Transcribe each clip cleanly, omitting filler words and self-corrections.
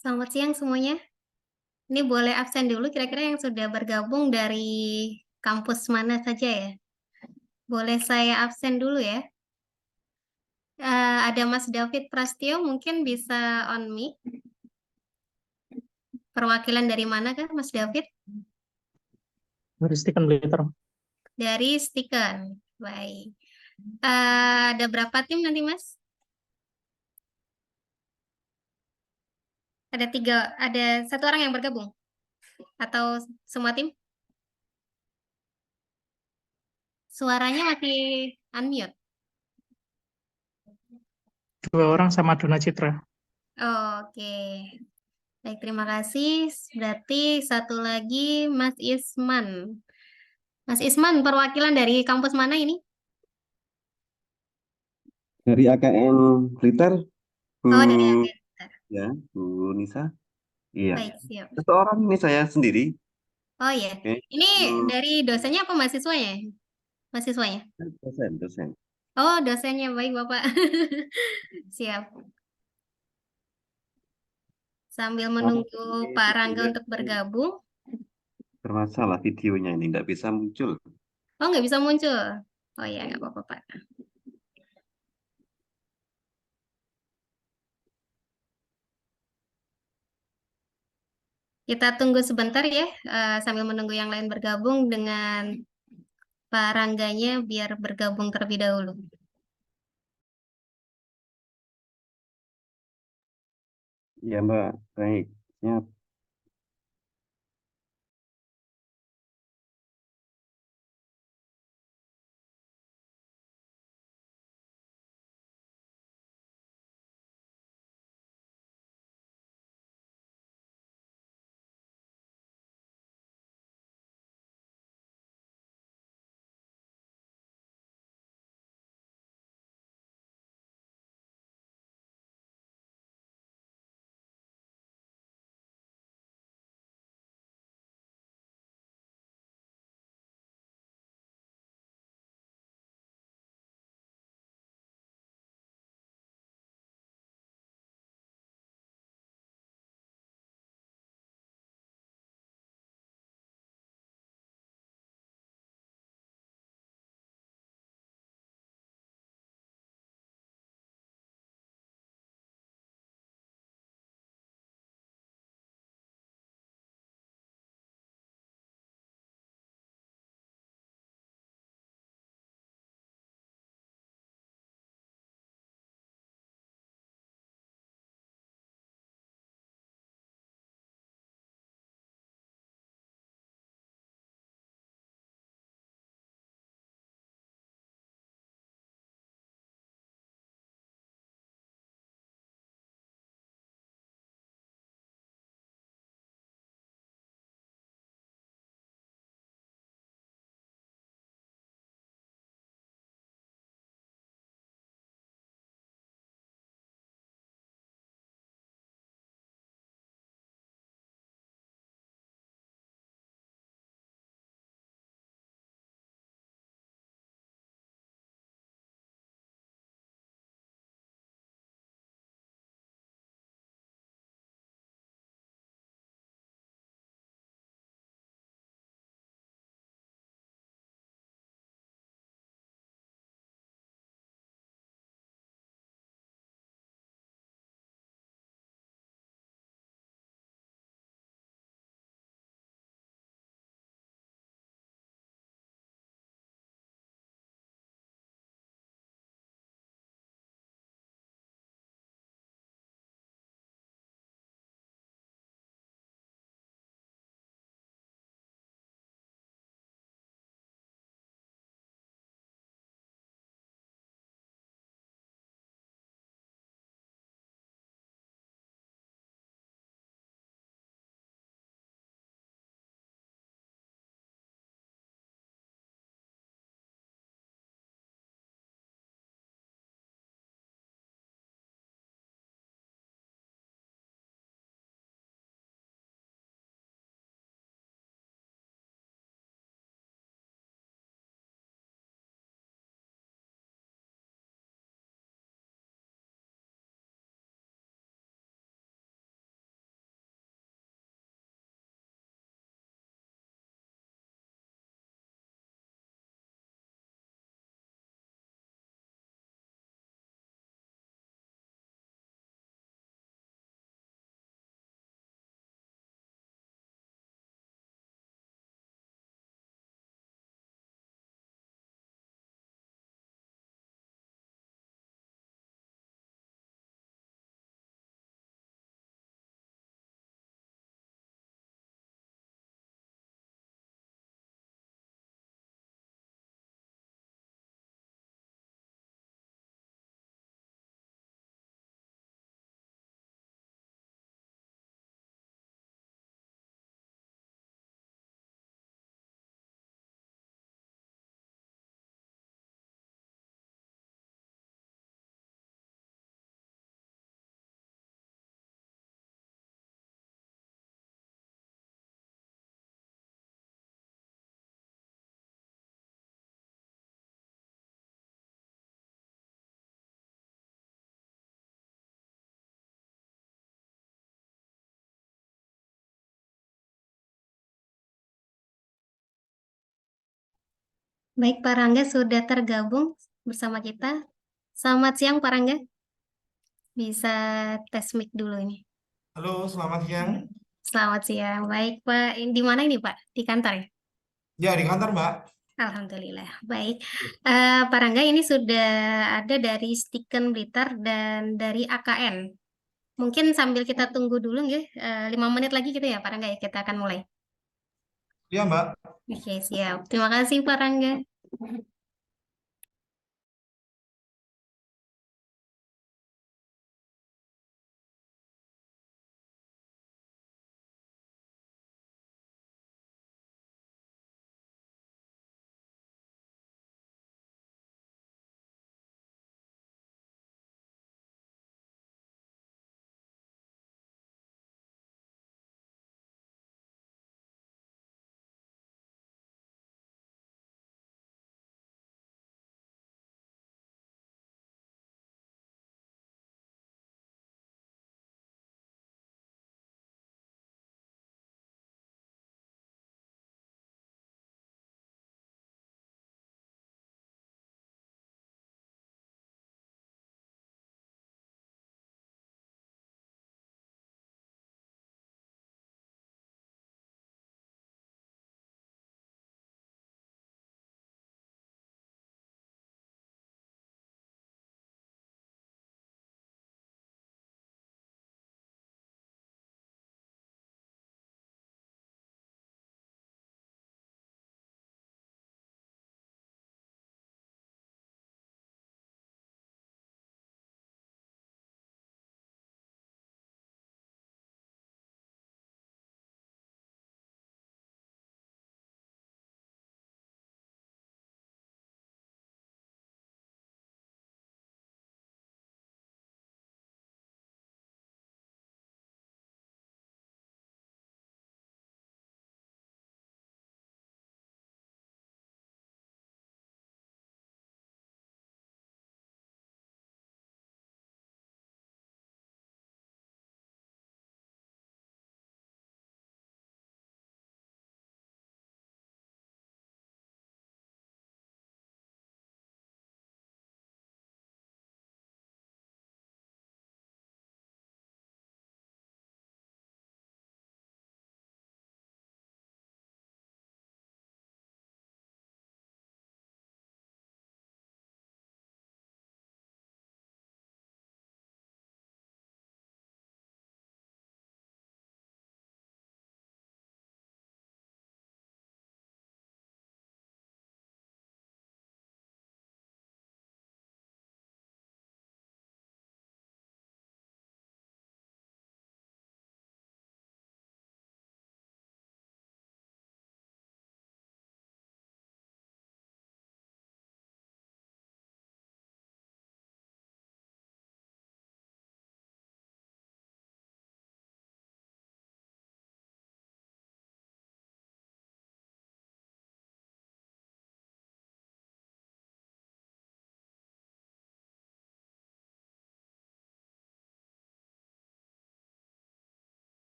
Selamat siang semuanya. Ini boleh absen dulu kira-kira yang sudah bergabung dari kampus mana saja ya? Boleh saya absen dulu ya. Ada Mas David Prastio, mungkin bisa on mic. Perwakilan dari mana kah Mas David? Heuristik Leader. Dari Stiken. Baik. Ada berapa tim nanti Mas? Ada tiga, ada satu orang yang bergabung? Atau semua tim? Suaranya masih unmute. Dua orang sama Dona Citra. Oke. Baik, terima kasih. Berarti satu lagi Mas Isman. Mas Isman, perwakilan dari kampus mana ini? Dari AKN Blitar, Bu, Oh, dari Akhtar. ya, Bu Nisa. Iya. Baik, siap. Seseorang ini saya sendiri. Oh iya, Oke. ini Hmm, dari dosennya apa mahasiswanya? Mahasiswanya? dosen. Oh, dosennya. Baik, Bapak. Siap. Sambil Oh, menunggu ini Pak Rangga videonya untuk bergabung. bermasalah, videonya ini nggak bisa muncul. Oh, nggak bisa muncul. Oh iya, nggak apa-apa, Pak. Kita tunggu sebentar ya, sambil menunggu yang lain bergabung dengan Pak Rangganya biar bergabung terlebih dahulu. Iya, Mbak. Baik. Siap. Baik, Pak Rangga sudah tergabung bersama kita. Selamat siang, Pak Rangga. Bisa tes mic dulu ini. Halo, selamat siang. Selamat siang. Baik, Pak. Di mana ini, Pak? Di kantor ya? Ya, di kantor, Mbak. Alhamdulillah. Baik. Pak Rangga ini sudah ada dari Stiken Blitar dan dari AKN. Mungkin sambil kita tunggu dulu nggih, 5 menit lagi gitu ya, Pak Rangga ya, kita akan mulai. Iya, Mbak. Oke, siap. Terima kasih, Pak Rangga.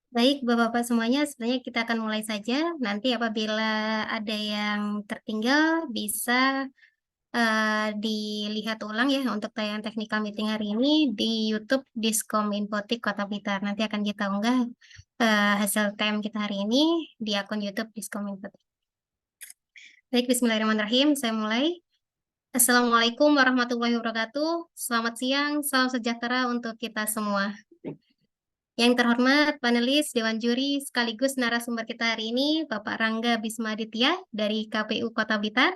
Baik, Bapak-Bapak semuanya, sebenarnya kita akan mulai saja. Nanti apabila ada yang tertinggal, bisa dilihat ulang ya untuk tayangan technical meeting hari ini di YouTube Diskom Infotik Kota Blitar. Nanti akan kita unggah hasil TM kita hari ini di akun YouTube Diskom Infotik. Baik, Bismillahirrahmanirrahim. Saya mulai. Assalamualaikum warahmatullahi wabarakatuh. Selamat siang, salam sejahtera untuk kita semua. Yang terhormat panelis, Dewan Juri, sekaligus narasumber kita hari ini, Bapak Rangga Bisma Aditya dari KPU Kota Blitar.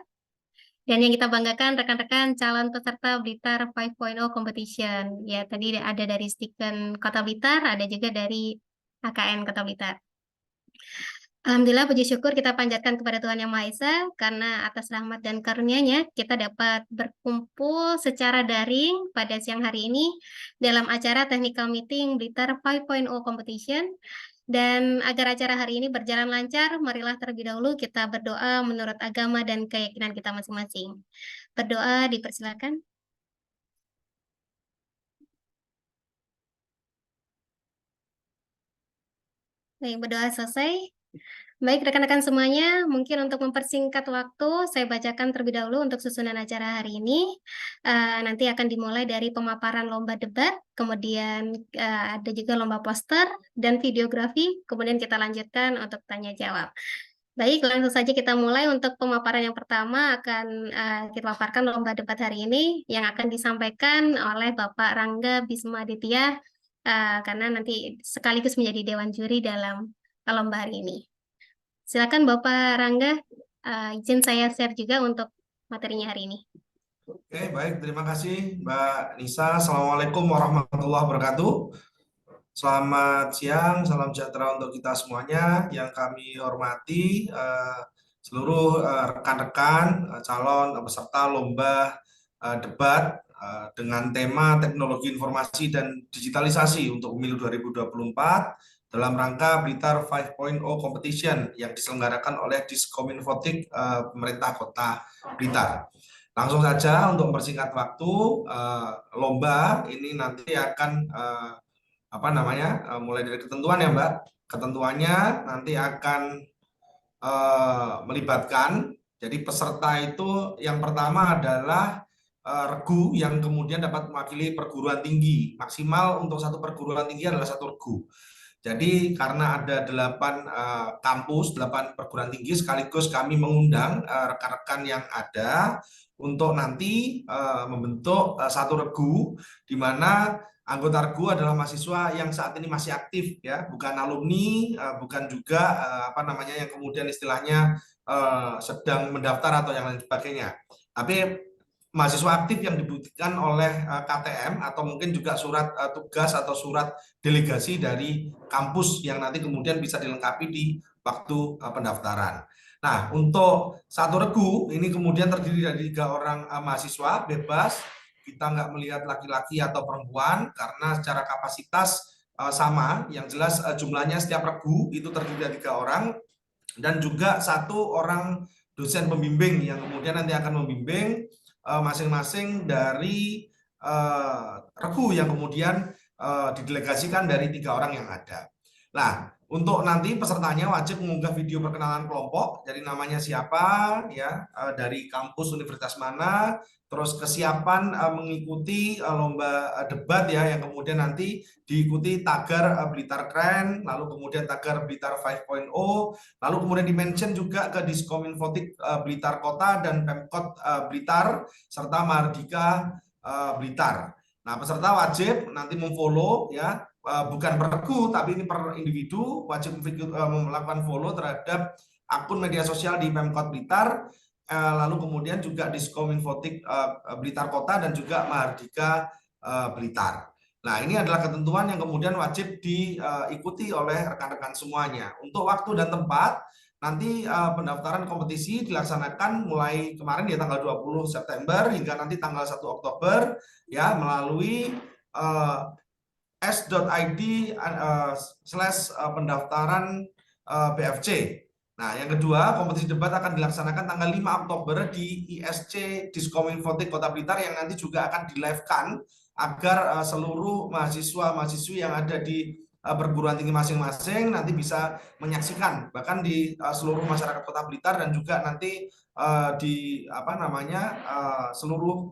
Dan yang kita banggakan rekan-rekan calon peserta Blitar 5.0 Competition. Ya, tadi ada dari Stiken Kota Blitar, ada juga dari AKN Kota Blitar. Alhamdulillah, puji syukur kita panjatkan kepada Tuhan Yang Maha Esa, karena atas rahmat dan karunia-Nya kita dapat berkumpul secara daring pada siang hari ini dalam acara Technical Meeting Blitar 5.0 Competition. Dan agar acara hari ini berjalan lancar, marilah terlebih dahulu kita berdoa menurut agama dan keyakinan kita masing-masing. Berdoa dipersilakan. Baik, berdoa selesai. Baik, rekan-rekan semuanya, mungkin untuk mempersingkat waktu, saya bacakan terlebih dahulu untuk susunan acara hari ini. Nanti akan dimulai dari pemaparan lomba debat, kemudian ada juga lomba poster dan videografi, kemudian kita lanjutkan untuk tanya jawab. Baik, langsung saja kita mulai untuk pemaparan yang pertama akan kita paparkan lomba debat hari ini yang akan disampaikan oleh Bapak Rangga Bisma Aditya karena nanti sekaligus menjadi Dewan Juri dalam lomba hari ini. Silakan Bapak Rangga, izin saya share juga untuk materinya hari ini. Oke, baik. Terima kasih, Mbak Nisa. Assalamualaikum warahmatullahi wabarakatuh. Selamat siang, salam sejahtera untuk kita semuanya. Yang kami hormati seluruh rekan-rekan calon peserta lomba debat dengan tema teknologi informasi dan digitalisasi untuk pemilu 2024 dalam rangka Blitar 5.0 Competition yang diselenggarakan oleh Diskominfotik pemerintah Kota Blitar. Langsung saja untuk mempersingkat waktu, lomba ini nanti akan mulai dari ketentuan ya Mbak. Ketentuannya nanti akan melibatkan, jadi peserta itu yang pertama adalah regu yang kemudian dapat mewakili perguruan tinggi. Maksimal untuk satu perguruan tinggi adalah satu regu. Jadi karena ada 8 kampus, 8 perguruan tinggi, sekaligus kami mengundang rekan-rekan yang ada untuk nanti membentuk satu regu, di mana anggota regu adalah mahasiswa yang saat ini masih aktif, ya, bukan alumni, bukan juga yang kemudian istilahnya sedang mendaftar atau yang lain sebagainya. Tapi mahasiswa aktif yang dibuktikan oleh KTM atau mungkin juga surat tugas atau surat delegasi dari kampus yang nanti kemudian bisa dilengkapi di waktu pendaftaran. Nah, untuk satu regu ini kemudian terdiri dari 3 orang mahasiswa bebas. Kita nggak melihat laki-laki atau perempuan karena secara kapasitas sama. Yang jelas jumlahnya setiap regu itu terdiri dari 3 orang dan juga 1 orang dosen pembimbing yang kemudian nanti akan membimbing masing-masing dari regu yang kemudian didelegasikan dari 3 orang yang ada. Nah, untuk nanti pesertanya wajib mengunggah video perkenalan kelompok, jadi namanya siapa, ya, dari kampus universitas mana, terus kesiapan mengikuti lomba debat ya, yang kemudian nanti diikuti tagar Blitar Keren, lalu kemudian tagar Blitar 5.0, lalu kemudian di-mention juga ke Diskominfotik Blitar Kota dan Pemkot Blitar, serta Mahardika Blitar. Nah, peserta wajib nanti memfollow ya, bukan per regu tapi ini per individu, wajib melakukan follow terhadap akun media sosial di Pemkot Blitar, lalu kemudian juga Diskominfotik Blitar Kota dan juga Mahardika Blitar. Nah, ini adalah ketentuan yang kemudian wajib diikuti oleh rekan-rekan semuanya. Untuk waktu dan tempat, nanti pendaftaran kompetisi dilaksanakan mulai kemarin di tanggal 20 September hingga nanti tanggal 1 Oktober ya, melalui s.id/pendaftaran BFC. Nah, yang kedua, kompetisi debat akan dilaksanakan tanggal 5 Oktober di ISC Diskominfotik Kota Blitar yang nanti juga akan di-live-kan agar seluruh mahasiswa-mahasiswi yang ada di perguruan tinggi masing-masing nanti bisa menyaksikan, bahkan di seluruh masyarakat Kota Blitar dan juga nanti di seluruh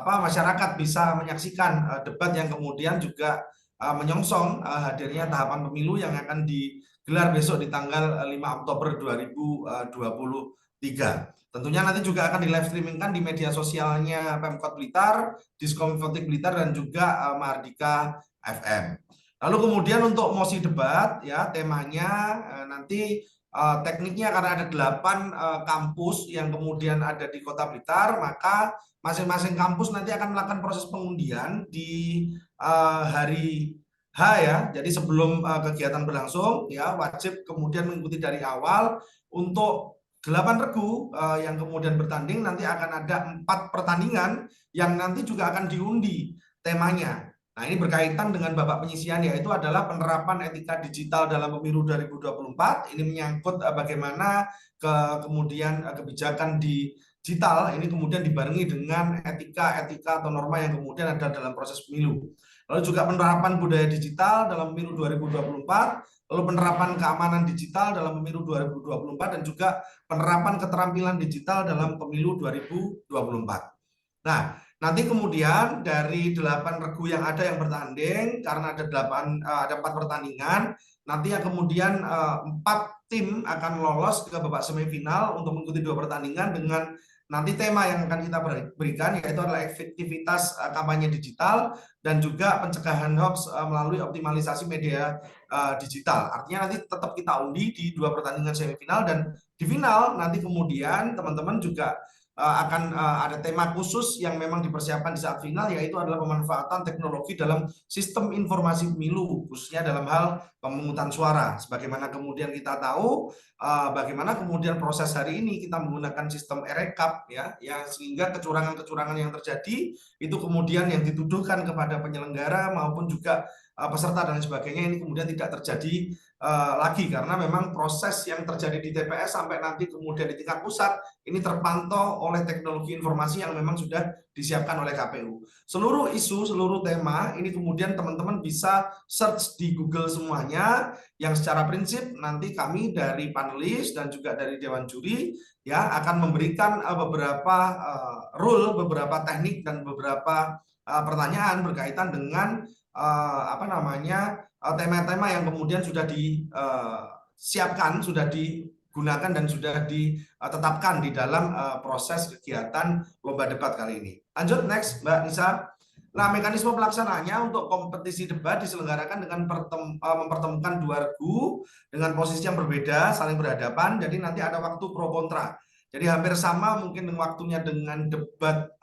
masyarakat bisa menyaksikan debat yang kemudian juga menyongsong hadirnya tahapan pemilu yang akan digelar besok di tanggal 5 Oktober 2023. Tentunya nanti juga akan di live streamingkan di media sosialnya Pemkot Blitar, Diskom Blitar dan juga Mahardika FM. Lalu kemudian untuk mosi debat ya temanya nanti tekniknya karena ada 8 kampus yang kemudian ada di Kota Blitar, maka masing-masing kampus nanti akan melakukan proses pengundian di hari H ya. Jadi sebelum kegiatan berlangsung ya wajib kemudian mengikuti dari awal. Untuk 8 regu yang kemudian bertanding nanti akan ada 4 pertandingan yang nanti juga akan diundi temanya. Nah, ini berkaitan dengan babak penyisian yaitu adalah penerapan etika digital dalam pemilu 2024. Ini menyangkut bagaimana kemudian kebijakan digital ini kemudian dibarengi dengan etika atau norma yang kemudian ada dalam proses pemilu. Lalu juga penerapan budaya digital dalam pemilu 2024. Lalu penerapan keamanan digital dalam pemilu 2024 dan juga penerapan keterampilan digital dalam pemilu 2024. Nah, nanti kemudian dari 8 regu yang ada yang bertanding karena ada 4 pertandingan, nanti yang kemudian 4 tim akan lolos ke babak semifinal untuk mengikuti 2 pertandingan dengan nanti tema yang akan kita berikan yaitu adalah efektivitas kampanye digital dan juga pencegahan hoax melalui optimalisasi media digital. Artinya nanti tetap kita undi di 2 pertandingan semifinal dan di final nanti kemudian teman-teman juga akan ada tema khusus yang memang dipersiapkan di saat final yaitu adalah pemanfaatan teknologi dalam sistem informasi pemilu khususnya dalam hal pemungutan suara. Sebagaimana kemudian kita tahu bagaimana kemudian proses hari ini kita menggunakan sistem e-rekap ya sehingga kecurangan-kecurangan yang terjadi itu kemudian yang dituduhkan kepada penyelenggara maupun juga peserta dan sebagainya ini kemudian tidak terjadi lagi karena memang proses yang terjadi di TPS sampai nanti kemudian di tingkat pusat ini terpantau oleh teknologi informasi yang memang sudah disiapkan oleh KPU. Seluruh isu, seluruh tema ini kemudian teman-teman bisa search di Google semuanya yang secara prinsip nanti kami dari panelis dan juga dari Dewan Juri ya akan memberikan beberapa rule, beberapa teknik dan beberapa pertanyaan berkaitan dengan tema-tema yang kemudian sudah disiapkan, sudah digunakan dan sudah ditetapkan di dalam proses kegiatan lomba debat kali ini. Lanjut next Mbak Nisa. Nah, mekanisme pelaksanaannya untuk kompetisi debat diselenggarakan dengan mempertemukan 2 regu dengan posisi yang berbeda, saling berhadapan. Jadi nanti ada waktu pro kontra. Jadi hampir sama mungkin waktunya dengan debat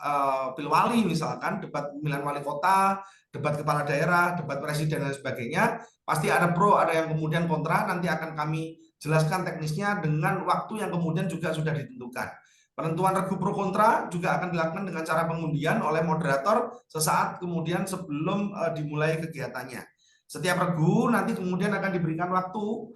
pilwali misalkan, debat pemilihan wali kota, debat kepala daerah, debat presiden dan sebagainya. Pasti ada pro, ada yang kemudian kontra, nanti akan kami jelaskan teknisnya dengan waktu yang kemudian juga sudah ditentukan. Penentuan regu pro kontra juga akan dilakukan dengan cara pengundian oleh moderator sesaat kemudian sebelum dimulai kegiatannya. Setiap regu nanti kemudian akan diberikan waktu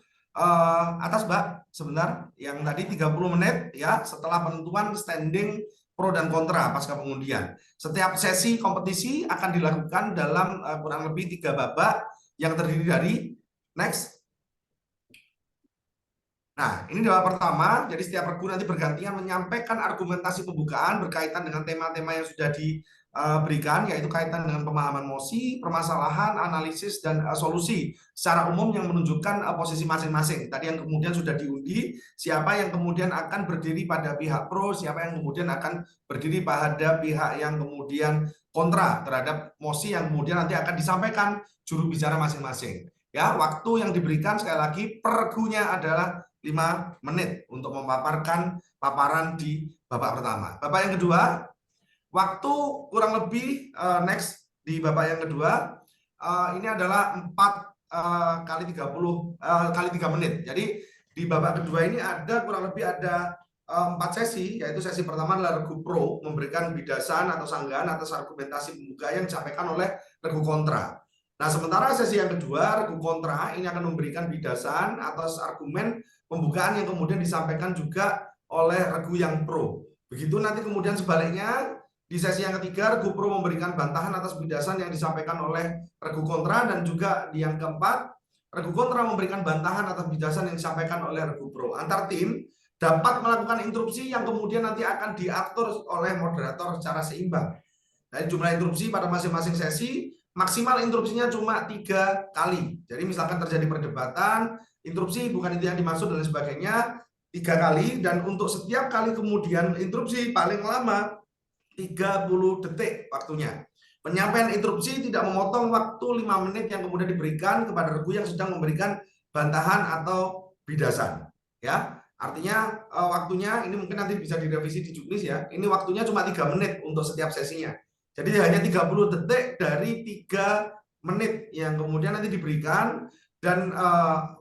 atas Mbak sebentar yang tadi 30 menit ya setelah penentuan standing pro dan kontra pasca pengundian. Setiap sesi kompetisi akan dilakukan dalam kurang lebih 3 babak yang terdiri dari next. Nah, ini babak pertama. Jadi setiap regu nanti bergantian menyampaikan argumentasi pembukaan berkaitan dengan tema-tema yang sudah diberikan, yaitu kaitan dengan pemahaman mosi, permasalahan, analisis, dan solusi secara umum yang menunjukkan posisi masing-masing. Tadi yang kemudian sudah diundi, siapa yang kemudian akan berdiri pada pihak pro, siapa yang kemudian akan berdiri pada pihak yang kemudian kontra terhadap mosi yang kemudian nanti akan disampaikan juru bicara masing-masing. Ya, waktu yang diberikan sekali lagi per regunya adalah 5 menit untuk memaparkan paparan di babak pertama. Babak yang kedua, waktu kurang lebih next di babak yang kedua ini adalah 4 kali 3 menit. Jadi di babak kedua ini ada kurang lebih ada 4 sesi, yaitu sesi pertama adalah regu pro memberikan bidasan atau sanggahan atas argumentasi pembuka yang disampaikan oleh regu kontra. Nah, sementara sesi yang kedua regu kontra ini akan memberikan bidasan atas argumen pembukaan yang kemudian disampaikan juga oleh regu yang pro. Begitu nanti kemudian sebaliknya di sesi yang ketiga regu pro memberikan bantahan atas bidasan yang disampaikan oleh regu kontra dan juga di yang keempat regu kontra memberikan bantahan atas bidasan yang disampaikan oleh regu pro. Antar tim dapat melakukan interupsi yang kemudian nanti akan diatur oleh moderator secara seimbang. Dari jumlah interupsi pada masing-masing sesi, maksimal interupsinya cuma 3 kali. Jadi misalkan terjadi perdebatan, interupsi bukan itu yang dimaksud dan sebagainya, 3 kali, dan untuk setiap kali kemudian interupsi paling lama 30 detik waktunya. Penyampaian interupsi tidak memotong waktu 5 menit yang kemudian diberikan kepada regu yang sedang memberikan bantahan atau bidasan. Ya, artinya waktunya ini mungkin nanti bisa direvisi di juknis ya. Ini waktunya cuma 3 menit untuk setiap sesinya. Jadi hanya 30 detik dari 3 menit yang kemudian nanti diberikan, dan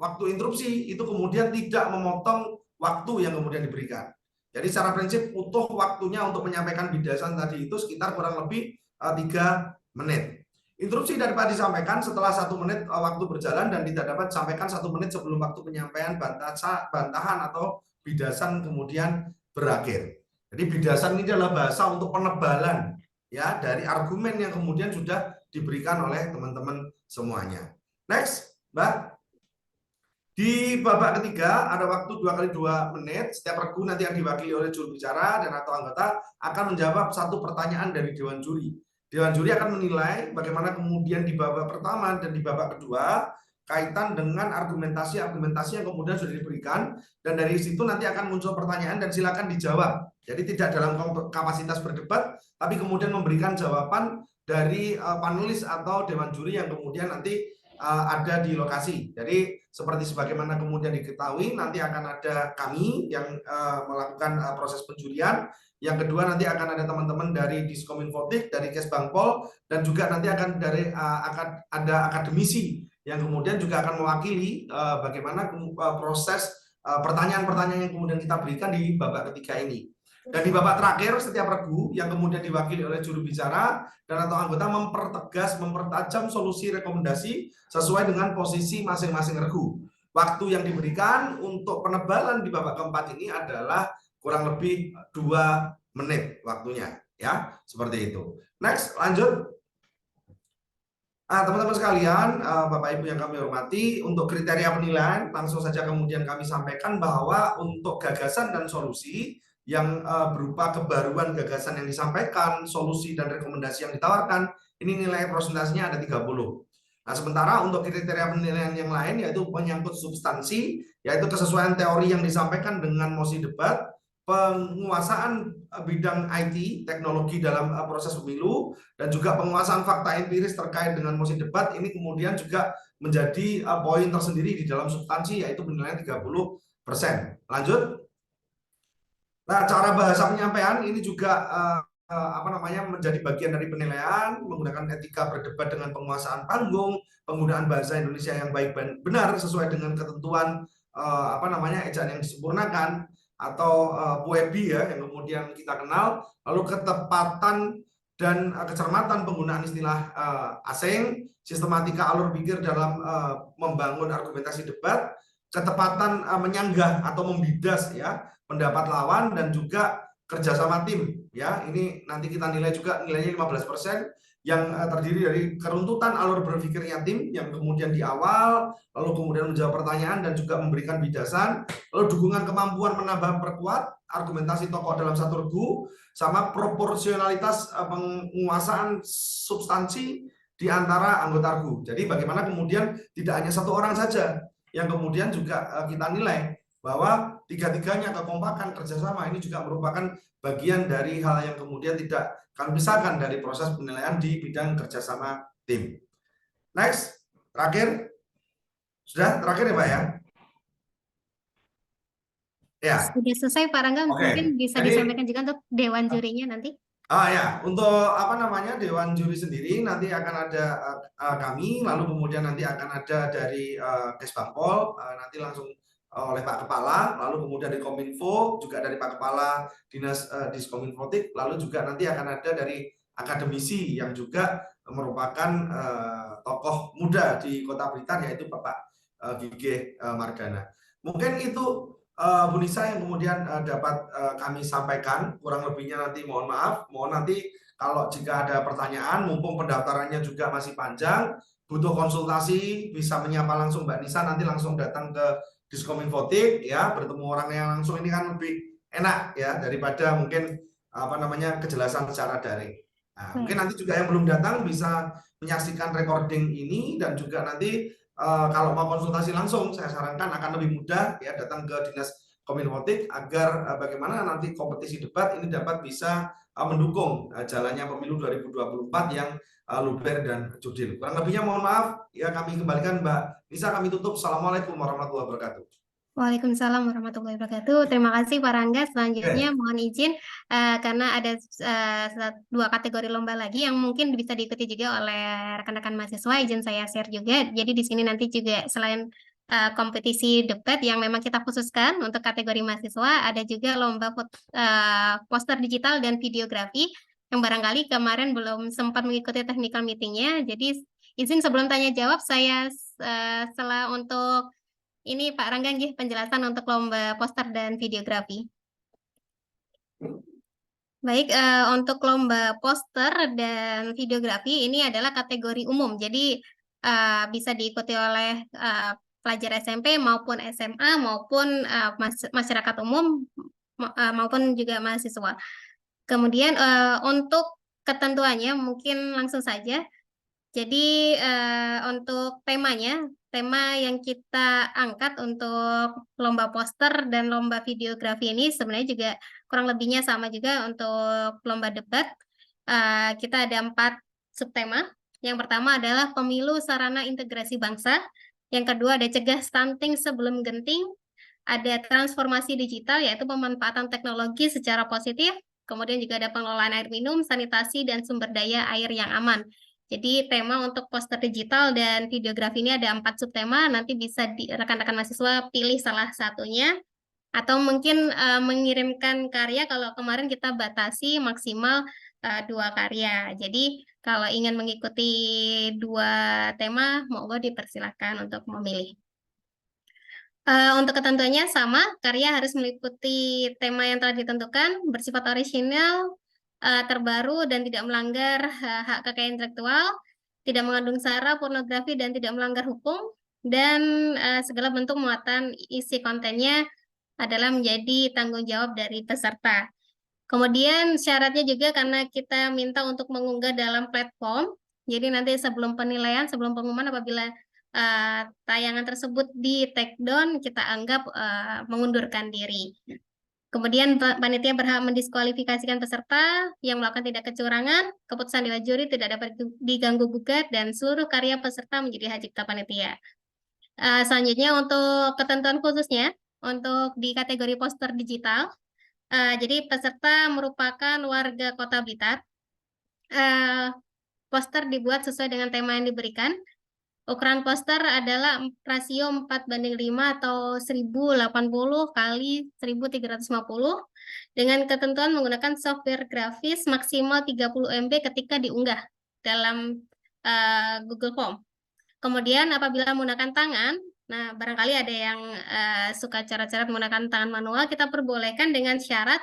waktu interupsi itu kemudian tidak memotong waktu yang kemudian diberikan. Jadi secara prinsip utuh waktunya untuk menyampaikan bidasan tadi itu sekitar kurang lebih 3 menit. Interupsi dapat disampaikan setelah 1 menit waktu berjalan dan tidak dapat disampaikan 1 menit sebelum waktu penyampaian bantahan atau bidasan kemudian berakhir. Jadi bidasan ini adalah bahasa untuk penebalan ya dari argumen yang kemudian sudah diberikan oleh teman-teman semuanya. Next, Mbak. Di babak ketiga ada waktu 2 kali 2 menit. Setiap regu nanti yang diwakili oleh juru bicara dan atau anggota akan menjawab 1 pertanyaan dari dewan juri. Dewan juri akan menilai bagaimana kemudian di babak pertama dan di babak kedua kaitan dengan argumentasi yang kemudian sudah diberikan, dan dari situ nanti akan muncul pertanyaan dan silakan dijawab. Jadi tidak dalam kapasitas berdebat, tapi kemudian memberikan jawaban dari panelis atau dewan juri yang kemudian nanti ada di lokasi. Jadi seperti sebagaimana kemudian diketahui, nanti akan ada kami yang melakukan proses penjurian. Yang kedua nanti akan ada teman-teman dari Diskominfotik, dari Kesbangpol, dan juga nanti akan ada akademisi yang kemudian juga akan mewakili bagaimana proses pertanyaan-pertanyaan yang kemudian kita berikan di babak ketiga ini. Dan di babak terakhir setiap regu yang kemudian diwakili oleh juru bicara dan atau anggota mempertajam solusi rekomendasi sesuai dengan posisi masing-masing regu. Waktu yang diberikan untuk penebalan di babak keempat ini adalah kurang lebih 2 menit waktunya, ya, seperti itu. Next, lanjut. Teman-teman sekalian, Bapak Ibu yang kami hormati, untuk kriteria penilaian langsung saja kemudian kami sampaikan bahwa untuk gagasan dan solusi yang berupa kebaruan gagasan yang disampaikan, solusi dan rekomendasi yang ditawarkan, ini nilai prosentasinya ada 30. Nah, sementara untuk kriteria penilaian yang lain yaitu menyangkut substansi, yaitu kesesuaian teori yang disampaikan dengan mosi debat, penguasaan bidang IT, teknologi dalam proses pemilu, dan juga penguasaan fakta empiris terkait dengan mosi debat, ini kemudian juga menjadi poin tersendiri di dalam substansi, yaitu penilaian 30%. Lanjut. Nah, cara bahasa penyampaian ini juga menjadi bagian dari penilaian, menggunakan etika berdebat dengan penguasaan panggung, penggunaan bahasa Indonesia yang baik dan benar sesuai dengan ketentuan ejaan yang disempurnakan atau PUEBI ya yang kemudian kita kenal, lalu ketepatan dan kecermatan penggunaan istilah asing, sistematika alur pikir dalam membangun argumentasi debat, ketepatan menyanggah atau membidas ya pendapat lawan, dan juga kerjasama tim ya. Ini nanti kita nilai juga, nilainya 15%, yang terdiri dari keruntutan alur berpikirnya tim yang kemudian di awal, lalu kemudian menjawab pertanyaan dan juga memberikan bidasan, lalu dukungan kemampuan menambah perkuat argumentasi tokoh dalam satu regu, sama proporsionalitas penguasaan substansi di antara anggota regu. Jadi bagaimana kemudian tidak hanya satu orang saja yang kemudian juga kita nilai, bahwa tiga-tiganya kekompakan kerjasama ini juga merupakan bagian dari hal yang kemudian tidak kami pisahkan dari proses penilaian di bidang kerjasama tim. Next, terakhir. Sudah terakhir ya Pak ya? Ya. Sudah selesai Pak Rangga, mungkin bisa disampaikan juga untuk dewan jurinya nanti. Untuk dewan juri sendiri nanti akan ada kami, lalu kemudian nanti akan ada dari Kesbangpol, nanti langsung oleh Pak Kepala, lalu kemudian dari Kominfo, juga dari Pak Kepala Dinas Diskominfotik, lalu juga nanti akan ada dari akademisi yang juga merupakan tokoh muda di Kota Blitar, yaitu Bapak Gigih Margana. Mungkin itu Bu Nisa yang kemudian dapat kami sampaikan, kurang lebihnya nanti mohon maaf, mohon nanti kalau jika ada pertanyaan, mumpung pendaftarannya juga masih panjang, butuh konsultasi bisa menyapa langsung Mbak Nisa, nanti langsung datang ke Diskominfotik ya, bertemu orang yang langsung ini kan lebih enak ya daripada mungkin apa namanya kejelasan secara daring. Nah, mungkin nanti juga yang belum datang bisa menyaksikan recording ini, dan juga nanti kalau mau konsultasi langsung saya sarankan akan lebih mudah ya datang ke Dinas Kominfotik agar bagaimana nanti kompetisi debat ini dapat bisa mendukung jalannya pemilu 2024 yang luber dan jurdil. Kurang lebihnya mohon maaf ya, kami kembalikan Mbak Nisa, kami tutup. Assalamualaikum warahmatullahi wabarakatuh. Waalaikumsalam warahmatullahi wabarakatuh. Terima kasih Pak Rangga. Selanjutnya mohon izin karena ada 2 kategori lomba lagi yang mungkin bisa diikuti juga oleh rekan-rekan mahasiswa. Izin saya share juga. Jadi di sini nanti juga selain kompetisi debat yang memang kita khususkan untuk kategori mahasiswa, ada juga lomba poster digital dan videografi yang barangkali kemarin belum sempat mengikuti technical meetingnya. Jadi izin sebelum tanya jawab saya setelah untuk ini Pak Rangga nggih penjelasan untuk lomba poster dan videografi. Baik, untuk lomba poster dan videografi ini adalah kategori umum. Jadi bisa diikuti oleh pelajar SMP maupun SMA maupun masyarakat umum maupun juga mahasiswa. Kemudian untuk ketentuannya mungkin langsung saja. Jadi untuk tema yang kita angkat untuk lomba poster dan lomba videografi ini sebenarnya juga kurang lebihnya sama juga untuk lomba debat. Kita ada 4 subtema. Yang pertama adalah pemilu sarana integrasi bangsa. Yang kedua ada cegah stunting sebelum genting. Ada transformasi digital, yaitu pemanfaatan teknologi secara positif. Kemudian juga ada pengelolaan air minum, sanitasi, dan sumber daya air yang aman. Jadi tema untuk poster digital dan videografi ini ada 4 subtema, nanti bisa rekan-rekan mahasiswa pilih salah satunya, atau mungkin mengirimkan karya. Kalau kemarin kita batasi maksimal 2 karya. Jadi kalau ingin mengikuti 2 tema, monggo dipersilakan untuk memilih. Untuk ketentuannya sama, karya harus meliputi tema yang telah ditentukan, bersifat orisinal, terbaru dan tidak melanggar hak kekayaan intelektual, tidak mengandung sara, pornografi, dan tidak melanggar hukum, dan segala bentuk muatan isi kontennya adalah menjadi tanggung jawab dari peserta. Kemudian syaratnya juga karena kita minta untuk mengunggah dalam platform, jadi nanti sebelum penilaian, sebelum pengumuman apabila tayangan tersebut di take down, kita anggap mengundurkan diri. Kemudian panitia berhak mendiskualifikasikan peserta yang melakukan tindak kecurangan, keputusan dewan juri tidak dapat diganggu gugat, dan seluruh karya peserta menjadi hak cipta panitia. Selanjutnya untuk ketentuan khususnya, untuk di kategori poster digital, jadi peserta merupakan warga Kota Blitar. Poster dibuat sesuai dengan tema yang diberikan. Ukuran poster adalah rasio 4:5 atau 1080 kali 1350 dengan ketentuan menggunakan software grafis maksimal 30 MB ketika diunggah dalam Google Form. Kemudian apabila menggunakan tangan, nah barangkali ada yang suka coret-coret menggunakan tangan manual, kita perbolehkan dengan syarat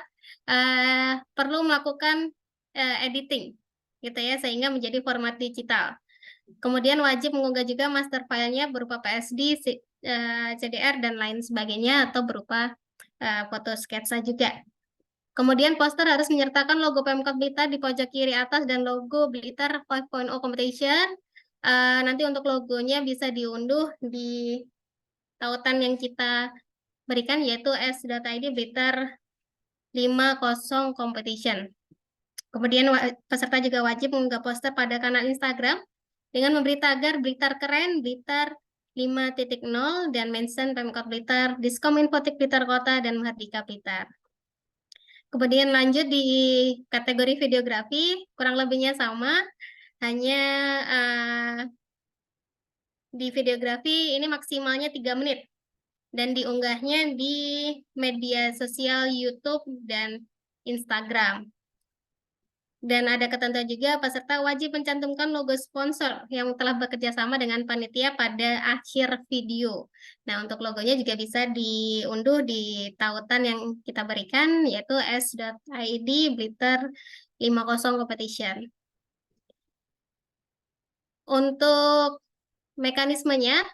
perlu melakukan editing gitu ya, sehingga menjadi format digital. Kemudian wajib mengunggah juga master filenya berupa PSD, CDR, dan lain sebagainya, atau berupa foto sketsa juga. Kemudian poster harus menyertakan logo Pemkot Blitar di pojok kiri atas dan logo Blitar 5.0 Competition. Nanti untuk logonya bisa diunduh di tautan yang kita berikan, yaitu s.id Blitar 50 Competition. Kemudian peserta juga wajib mengunggah poster pada kanal Instagram dengan memberi tagar Blitar Keren, Blitar 5.0, dan mention Pemkot Blitar, Diskominfotik Blitar Kota, dan Mahardika Blitar. Kemudian lanjut di kategori videografi, kurang lebihnya sama, hanya di videografi ini maksimalnya 3 menit, dan diunggahnya di media sosial YouTube dan Instagram. Dan ada ketentuan juga peserta wajib mencantumkan logo sponsor yang telah bekerja sama dengan panitia pada akhir video. Nah, untuk logonya juga bisa diunduh di tautan yang kita berikan, yaitu s.id Blitar 50 Competition. Untuk mekanismenya,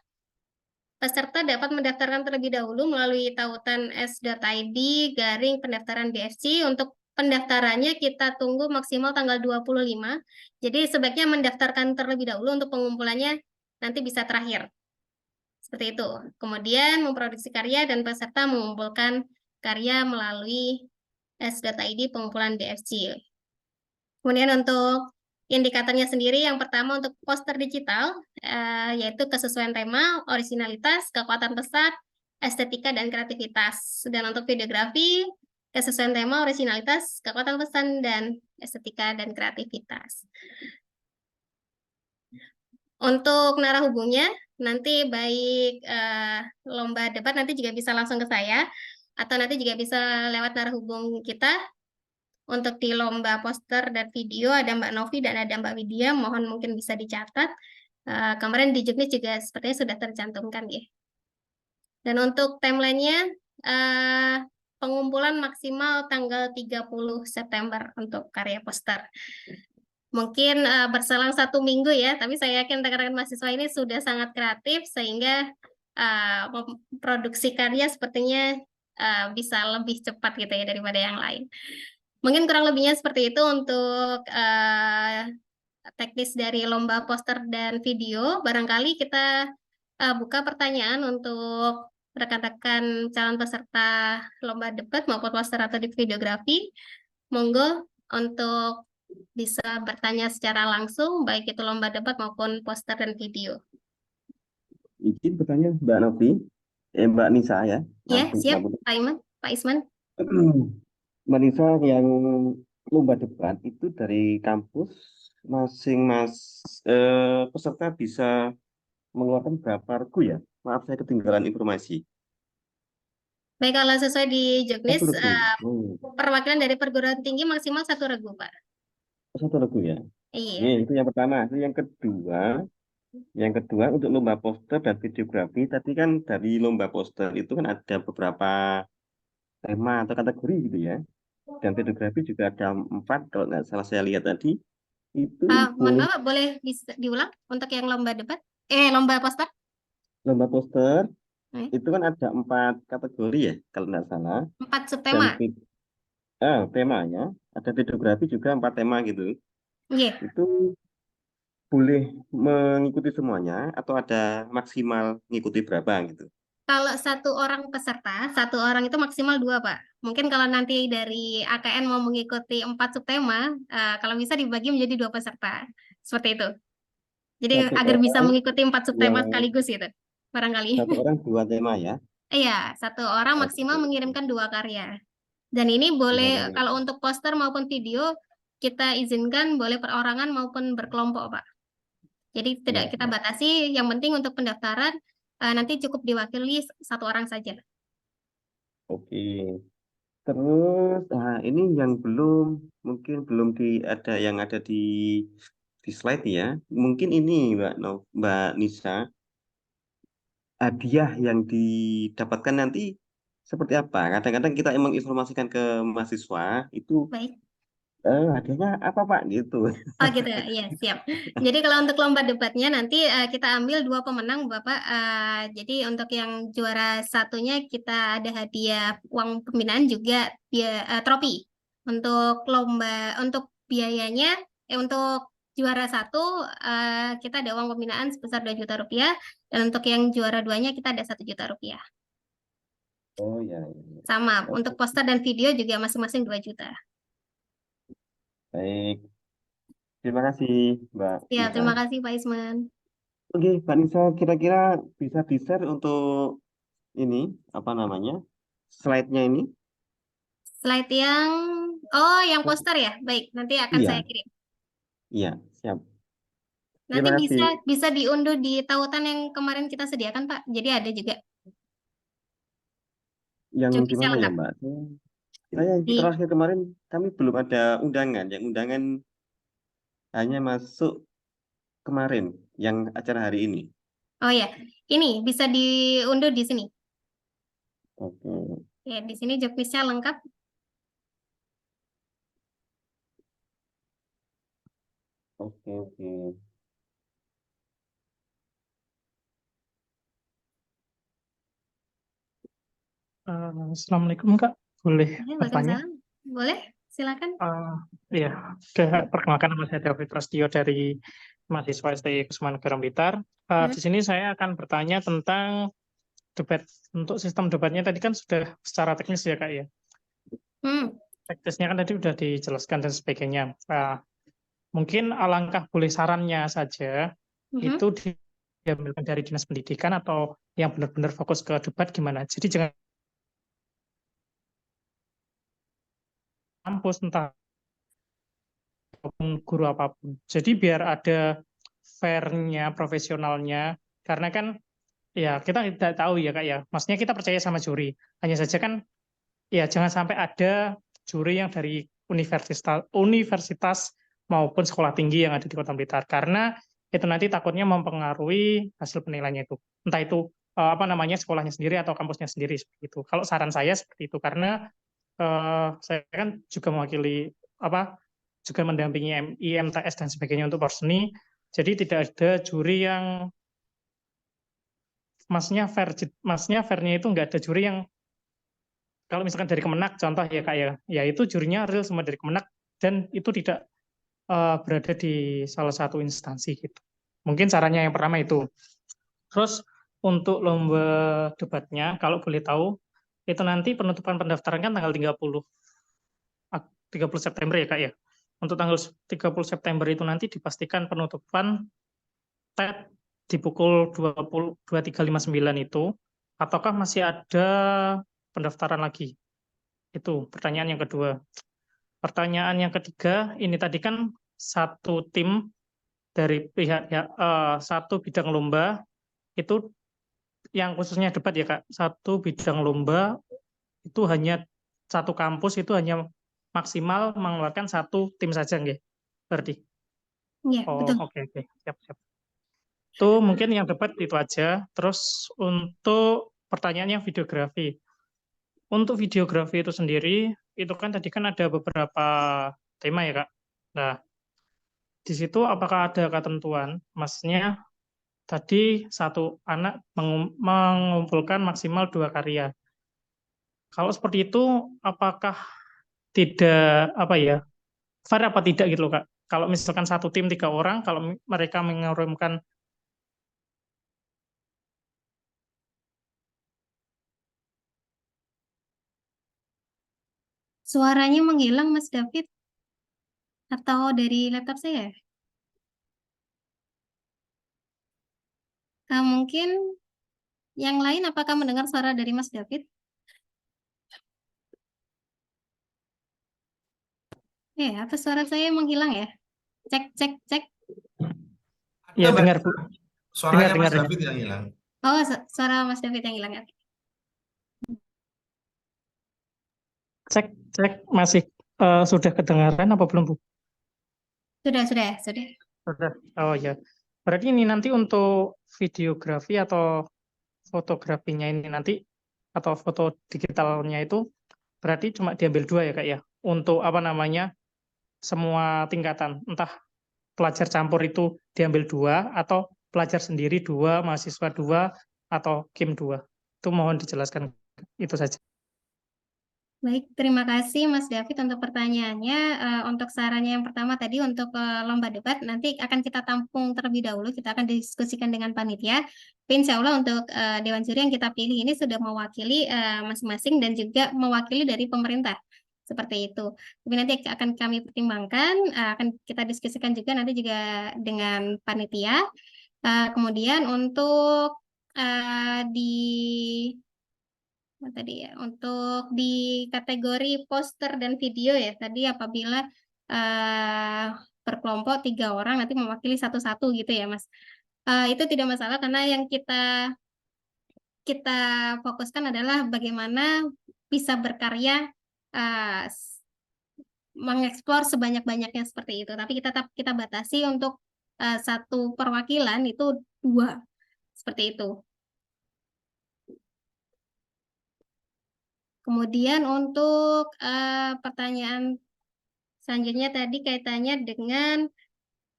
peserta dapat mendaftarkan terlebih dahulu melalui tautan s.id garing pendaftaran BFC. Untuk pendaftarannya kita tunggu maksimal tanggal 25. Jadi sebaiknya mendaftarkan terlebih dahulu, untuk pengumpulannya nanti bisa terakhir. Seperti itu. Kemudian memproduksi karya dan peserta mengumpulkan karya melalui s.id pengumpulan BFC. Kemudian untuk indikatornya sendiri, yang pertama untuk poster digital, yaitu kesesuaian tema, originalitas, kekuatan pesan, estetika, dan kreativitas. Dan untuk videografi, kesesuaian tema, originalitas, kekuatan pesan, dan estetika, dan kreativitas. Untuk narah hubungnya, nanti baik lomba debat nanti juga bisa langsung ke saya, atau nanti juga bisa lewat narah hubung kita. Untuk di lomba poster dan video ada Mbak Novi dan ada Mbak Widya, mohon mungkin bisa dicatat. Kemarin di Juknis juga sepertinya sudah tercantumkan ya. Dan untuk timelinenya, pengumpulan maksimal tanggal 30 September untuk karya poster. Mungkin berselang 1 minggu ya, tapi saya yakin rekan-rekan mahasiswa ini sudah sangat kreatif, sehingga memproduksi karya sepertinya bisa lebih cepat gitu ya daripada yang lain. Mungkin kurang lebihnya seperti itu untuk teknis dari lomba poster dan video. Barangkali kita buka pertanyaan untuk rekan-rekan calon peserta lomba debat maupun poster atau di videografi. Monggo untuk bisa bertanya secara langsung, baik itu lomba debat maupun poster dan video. Izin bertanya Mbak Novi, Mbak Nisa ya. Ya, siap, Maaf. Pak Iman, Pak Isman. Mbak Nisa, yang lomba debat itu dari kampus peserta bisa mengeluarkan berapa regu ya? Maaf, saya ketinggalan informasi. Baik, kalau sesuai di Juknis, 1 regu. perwakilan dari perguruan tinggi maksimal 1 regu, Pak. 1 regu ya. Iya. Itu yang pertama. Itu yang kedua untuk lomba poster dan videografi. Tadi kan dari lomba poster itu kan ada beberapa tema atau kategori gitu ya. Dan videografi juga ada 4 kalau nggak salah saya lihat tadi. Itu Mohon boleh Bapak, boleh bisa diulang untuk yang lomba debat? Lomba poster? lomba poster Eh, itu kan ada 4 kategori ya kalau nggak salah. 4 Dan subtema. temanya ada videografi juga 4 tema gitu. Iya. Itu boleh mengikuti semuanya atau ada maksimal ngikuti berapa gitu. Kalau 1 orang peserta, 1 orang itu maksimal 2, Pak. Mungkin kalau nanti dari AKN mau mengikuti 4 subtema, kalau bisa dibagi menjadi 2 peserta. Seperti itu. Jadi Satu agar bisa orang mengikuti 4 subtema yang sekaligus gitu. Barangkali. 2 tema ya. Iya, 1 orang maksimal Oke. mengirimkan 2 karya. Dan ini Dua boleh, tema. kalau untuk poster maupun video, kita izinkan boleh perorangan maupun berkelompok, Pak. Jadi tidak Ya, kita ya. batasi, yang penting untuk pendaftaran nanti cukup diwakili 1 orang saja. Oke. Terus ini yang mungkin belum yang ada di slide ya. Mungkin ini Mbak Nisa, hadiah yang didapatkan nanti seperti apa? Kadang-kadang kita emang informasikan ke mahasiswa itu Baik. hadiahnya apa Pak gitu. Oh gitu, ya siap. Jadi kalau untuk lomba debatnya nanti kita ambil 2 pemenang, Bapak. Jadi untuk yang juara satunya kita ada hadiah uang pembinaan juga trofi. Untuk biayanya, untuk juara 1 kita ada uang pembinaan sebesar 2 juta rupiah, dan untuk yang juara 2-nya kita ada 1 juta rupiah. Oh ya, ya, ya. Sama, untuk Oke, poster dan video juga masing-masing 2 juta. baik. Terima kasih Mbak Ya, Nisa. terima kasih Pak Isman. Oke, Mbak Nisa, kira-kira bisa di-share untuk ini apa namanya slide-nya ini? Slide yang poster ya? Baik, nanti akan saya Iya, kirim. iya, siap. Nanti Terima kasih. bisa diunduh di tautan yang kemarin kita sediakan, Pak. Jadi ada juga Yang di juknisnya mana ya, lengkap. Mbak? Saya yang Di, terakhir kemarin kami belum ada undangan. Yang undangan hanya masuk kemarin, yang acara hari ini. oh ya, ini bisa diunduh di sini. Oke, Ya, di sini juknisnya lengkap. oke, oke. Assalamualaikum Kak, boleh bertanya? Waalaikumsalam. Boleh, silakan. Iya, perkenalkan nama saya David Prasetyo dari mahasiswa STI Kusuman Garam Blitar. Di sini saya akan bertanya tentang debat. Untuk sistem debatnya tadi kan sudah secara teknis ya Kak ya. Hmm. Teknisnya kan tadi sudah dijelaskan dan sebagainya. Mungkin alangkah boleh sarannya saja Mhm. itu diambilkan dari dinas pendidikan atau yang benar-benar fokus ke debat gimana. Jadi jangan kampus entah guru apapun. Jadi biar ada fairnya, profesionalnya, karena kan ya kita tidak tahu ya Kak ya. Maksudnya kita percaya sama juri. Hanya saja kan ya jangan sampai ada juri yang dari universitas maupun sekolah tinggi yang ada di Kota Blitar. Karena itu nanti takutnya mempengaruhi hasil penilaiannya itu. Entah itu apa namanya sekolahnya sendiri atau kampusnya sendiri seperti itu. Kalau saran saya seperti itu karena saya kan juga mewakili apa juga mendampingi MI, MTS dan sebagainya untuk Porseni. Jadi tidak ada juri yang maksudnya fairnya itu nggak ada juri yang kalau misalkan dari Kemenak contoh ya Kak ya, ya itu jurinya real semua dari Kemenak dan itu tidak berada di salah satu instansi gitu. Mungkin caranya yang pertama itu. Terus untuk lomba debatnya kalau boleh tahu itu nanti penutupan pendaftaran kan tanggal 30 September ya Kak ya. Untuk tanggal 30 September itu nanti dipastikan penutupan TET di pukul 23.59 itu, ataukah masih ada pendaftaran lagi? Itu pertanyaan yang kedua. Pertanyaan yang ketiga, ini tadi kan satu tim dari pihak ya, satu bidang lomba, itu yang khususnya debat ya Kak, satu bidang lomba itu hanya satu kampus itu hanya maksimal mengeluarkan satu tim saja nggih? Berarti. Iya, Oh, betul. oke oke. Siap siap. Itu mungkin yang debat itu aja. Terus untuk pertanyaan yang videografi. Untuk videografi itu sendiri, itu kan tadi kan ada beberapa tema ya Kak. Nah, di situ apakah ada ketentuan? Maksudnya tadi satu anak mengumpulkan maksimal 2 karya. Kalau seperti itu, apakah tidak apa ya fair apa tidak gitu loh Kak? Kalau misalkan satu tim 3 orang, kalau mereka mengirimkan Suaranya menghilang, Mas David, atau dari laptop saya? Mungkin yang lain apakah mendengar suara dari Mas David? Apa suara saya menghilang ya? Cek, cek, cek. Ada ya Mbak, dengar Bu, dengar suaranya Mas dengar. David yang hilang. Oh, suara Mas David yang hilang ya. Cek cek masih sudah kedengaran apa belum Bu? Sudah, sudah, sudah. Sudah. Oh ya. Berarti ini nanti untuk videografi atau fotografinya ini nanti atau foto digitalnya itu berarti cuma diambil 2 ya Kak ya. Untuk apa namanya semua tingkatan. Entah pelajar campur itu diambil 2 atau pelajar sendiri 2, mahasiswa 2 atau kim 2. Itu mohon dijelaskan. Itu saja. Baik, terima kasih Mas David untuk pertanyaannya. Untuk sarannya yang pertama tadi untuk lomba debat, nanti akan kita tampung terlebih dahulu, kita akan diskusikan dengan panitia. Tapi insya Allah untuk Dewan Juri yang kita pilih ini sudah mewakili masing-masing dan juga mewakili dari pemerintah. Seperti itu. Tapi nanti akan kami pertimbangkan, akan kita diskusikan juga nanti juga dengan panitia. Kemudian untuk di tadi ya untuk di kategori poster dan video ya tadi apabila eh berkelompok 3 orang nanti mewakili satu-satu gitu ya Mas. Itu tidak masalah karena yang kita fokuskan adalah bagaimana bisa berkarya eh, mengeksplor sebanyak-banyaknya seperti itu. Tapi kita batasi untuk satu perwakilan itu 2 seperti itu. Kemudian untuk pertanyaan selanjutnya tadi kaitannya dengan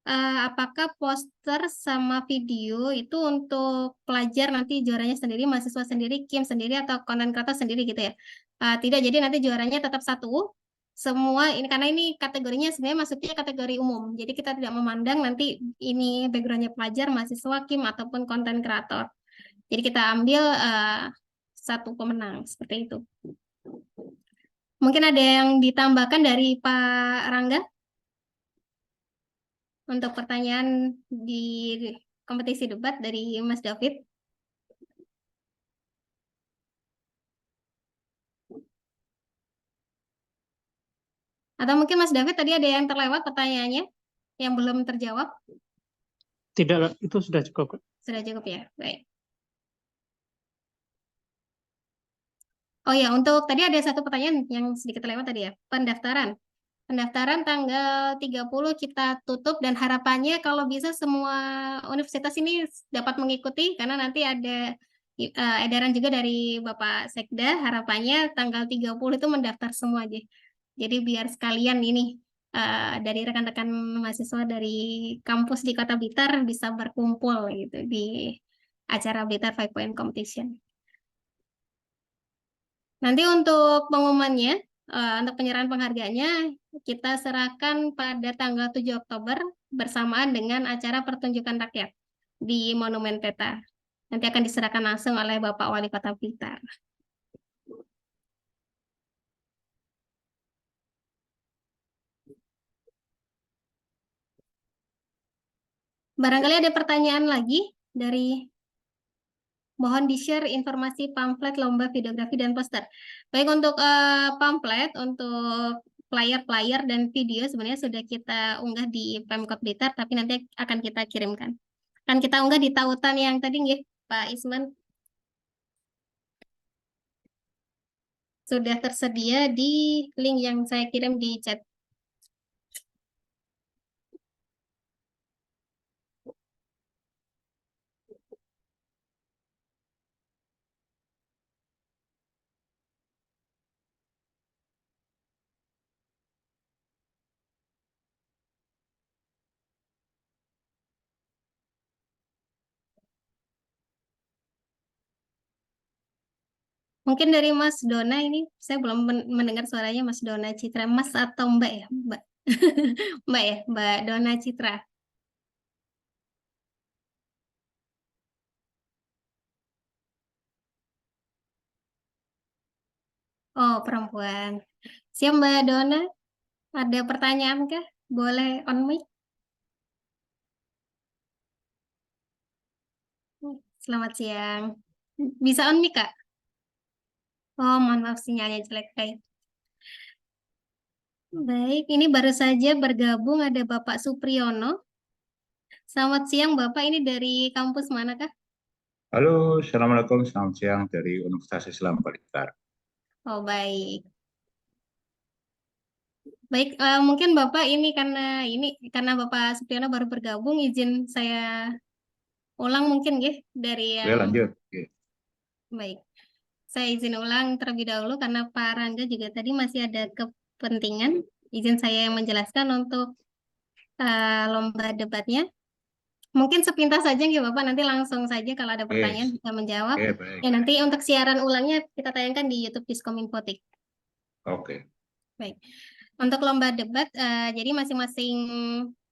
apakah poster sama video itu untuk pelajar nanti juaranya sendiri, mahasiswa sendiri, Kim sendiri, atau konten kreator sendiri gitu ya? Tidak, jadi nanti juaranya tetap satu. Semua ini karena ini kategorinya sebenarnya masuknya kategori umum. Jadi kita tidak memandang nanti ini backgroundnya pelajar, mahasiswa, Kim ataupun konten kreator. Jadi kita ambil satu pemenang seperti itu. Mungkin ada yang ditambahkan dari Pak Rangga untuk pertanyaan di kompetisi debat dari Mas David. Atau mungkin Mas David tadi ada yang terlewat pertanyaannya yang belum terjawab? Tidak, itu sudah cukup. Sudah cukup ya, baik. Oh ya, untuk tadi ada satu pertanyaan yang sedikit lewat tadi ya, pendaftaran. Pendaftaran tanggal 30 kita tutup dan harapannya kalau bisa semua universitas ini dapat mengikuti karena nanti ada edaran juga dari Bapak Sekda, harapannya tanggal 30 itu mendaftar semua aja. Jadi biar sekalian ini dari rekan-rekan mahasiswa dari kampus di Kota Blitar bisa berkumpul gitu di acara Blitar 5 Point Competition. Nanti untuk pengumumannya, untuk penyerahan penghargaannya, kita serahkan pada tanggal 7 Oktober bersamaan dengan acara pertunjukan rakyat di Monumen Peta. Nanti akan diserahkan langsung oleh Bapak Wali Kota Blitar. Barangkali ada pertanyaan lagi dari mohon di-share informasi pamflet lomba videografi dan poster. Baik untuk pamflet, untuk flyer-flyer dan video sebenarnya sudah kita unggah di Pemkot Blitar, tapi nanti akan kita kirimkan. Akan kita unggah di tautan yang tadi nggih, Pak Isman. Sudah tersedia di link yang saya kirim di chat. Mungkin dari Mas Dona ini, saya belum mendengar suaranya Mas Dona Citra. Mas atau Mbak ya? Mbak. Mbak ya, Mbak Dona Citra. Oh, perempuan. Siap Mbak Dona, ada pertanyaan kah? Boleh on mic? Selamat siang. Bisa on mic, Kak? Oh, mohon maaf sinyalnya jelek. Baik. Baik, ini baru saja bergabung ada Bapak Supriyono. Selamat siang Bapak, ini dari kampus mana Kak? Halo, Assalamualaikum, selamat siang dari Universitas Islam Blitar. Oh, baik. Baik, mungkin Bapak karena Bapak Supriyono baru bergabung, izin saya ulang mungkin ya dari Oke, yang lanjut. Oke. baik. Saya izin ulang terlebih dahulu karena Pak Rangga juga tadi masih ada kepentingan. Izin saya yang menjelaskan untuk lomba debatnya. Mungkin sepintas saja ya Bapak, nanti langsung saja kalau ada pertanyaan bisa menjawab. Oke, baik. Ya nanti untuk siaran ulangnya kita tayangkan di YouTube Diskominfotik. Oke. Baik. Untuk lomba debat, jadi masing-masing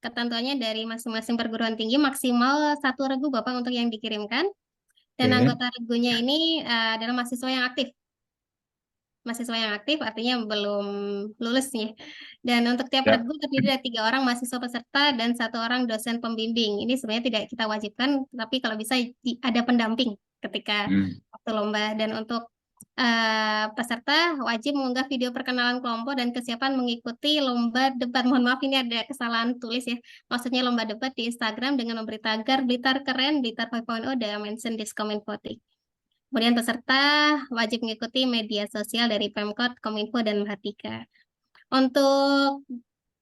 ketentuannya dari masing-masing perguruan tinggi maksimal 1 regu Bapak untuk yang dikirimkan. Dan Oke. anggota regunya ini adalah mahasiswa yang aktif. Mahasiswa yang aktif artinya belum lulus ya. Dan untuk tiap Ya. regu terdiri dari 3 orang mahasiswa peserta dan 1 orang dosen pembimbing. Ini sebenarnya tidak kita wajibkan, tapi kalau bisa ada pendamping ketika waktu lomba. Dan untuk peserta wajib mengunggah video perkenalan kelompok dan kesiapan mengikuti lomba debat. Mohon maaf ini ada kesalahan tulis ya. Maksudnya lomba debat di Instagram dengan memberi tagar Blitar Keren, Blitar 5.0 dan mention Diskominfotik. Kemudian peserta wajib mengikuti media sosial dari Pemkot, Kominfo, dan Mahardika. Untuk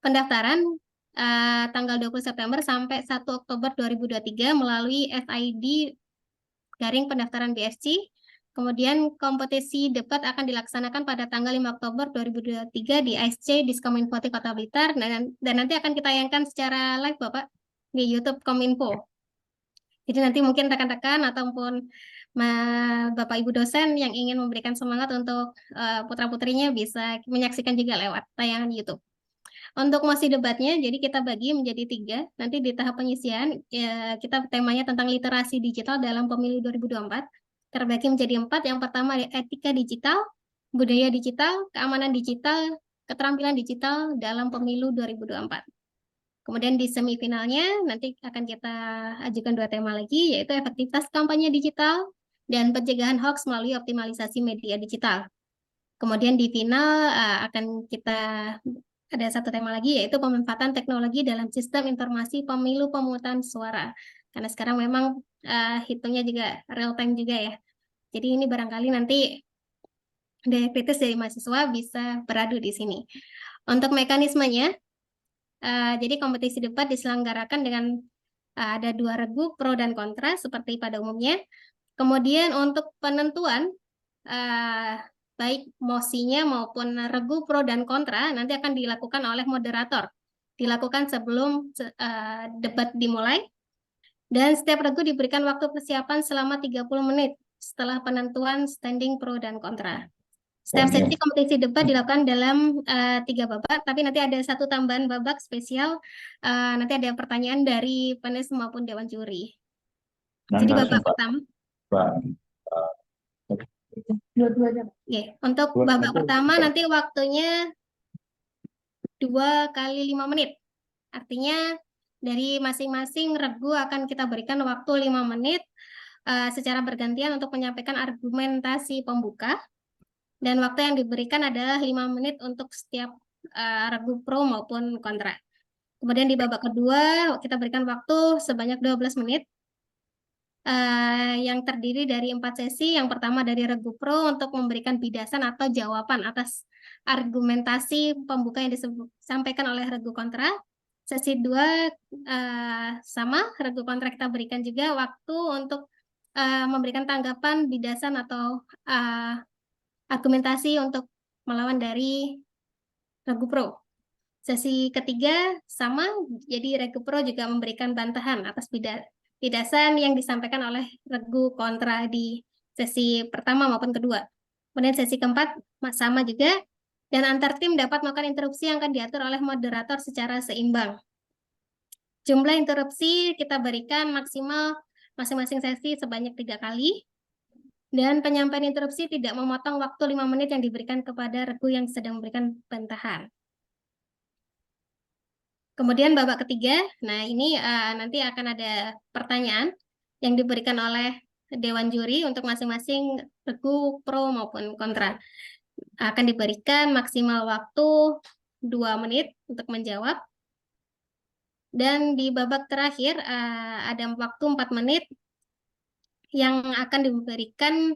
pendaftaran tanggal 20 September sampai 1 Oktober 2023 melalui FID garing pendaftaran BSC. Kemudian kompetisi debat akan dilaksanakan pada tanggal 5 Oktober 2023 di ASC Diskominfotik Kota Blitar dan nanti akan kita tayangkan secara live Bapak di YouTube Kominfo. Jadi nanti mungkin rekan-rekan ataupun Bapak Ibu dosen yang ingin memberikan semangat untuk putra-putrinya bisa menyaksikan juga lewat tayangan YouTube. Untuk mosi debatnya, jadi kita bagi menjadi 3. Nanti di tahap penyisian, ya, kita temanya tentang literasi digital dalam pemilu 2024. Terbagi menjadi 4. Yang pertama etika digital, budaya digital, keamanan digital, keterampilan digital dalam pemilu 2024. Kemudian di semifinalnya nanti akan kita ajukan 2 tema lagi, yaitu efektivitas kampanye digital dan pencegahan hoax melalui optimalisasi media digital. Kemudian di final akan kita ada 1 tema lagi, yaitu pemanfaatan teknologi dalam sistem informasi pemilu pemungutan suara. Karena sekarang memang hitungnya juga real time juga ya. Jadi ini barangkali nanti daya kritis dari mahasiswa bisa beradu di sini. Untuk mekanismenya, jadi kompetisi debat diselenggarakan dengan ada 2 regu pro dan kontra seperti pada umumnya. Kemudian untuk penentuan baik mosinya maupun regu pro dan kontra nanti akan dilakukan oleh moderator. Dilakukan sebelum debat dimulai. Dan setiap regu diberikan waktu persiapan selama 30 menit setelah penentuan standing pro dan kontra. Setiap sesi kompetisi debat dilakukan dalam 3 babak, tapi nanti ada 1 tambahan babak spesial. Nanti ada pertanyaan dari panelis maupun dewan juri. Jadi babak pertama. Untuk babak pertama nanti waktunya 2 kali 5 menit. Artinya dari masing-masing regu akan kita berikan waktu 5 menit secara bergantian untuk menyampaikan argumentasi pembuka. Dan waktu yang diberikan adalah 5 menit untuk setiap regu pro maupun kontra. Kemudian di babak kedua kita berikan waktu sebanyak 12 menit. Yang terdiri dari 4 sesi. Yang pertama dari regu pro untuk memberikan bidasan atau jawaban atas argumentasi pembuka yang disampaikan oleh regu kontra. Sesi 2 sama, regu kontra kita berikan juga waktu untuk memberikan tanggapan, bidasan atau argumentasi untuk melawan dari regu pro. Sesi ketiga sama, jadi regu pro juga memberikan bantahan atas bidasan yang disampaikan oleh regu kontra di sesi pertama maupun kedua. Kemudian sesi keempat sama juga, dan antar tim dapat melakukan interupsi yang akan diatur oleh moderator secara seimbang. Jumlah interupsi kita berikan maksimal masing-masing sesi sebanyak 3 kali. Dan penyampaian interupsi tidak memotong waktu 5 menit yang diberikan kepada regu yang sedang memberikan bantahan. Kemudian babak ketiga, nah ini nanti akan ada pertanyaan yang diberikan oleh dewan juri untuk masing-masing regu pro maupun kontra. Akan diberikan maksimal waktu 2 menit untuk menjawab. Dan di babak terakhir ada waktu 4 menit yang akan diberikan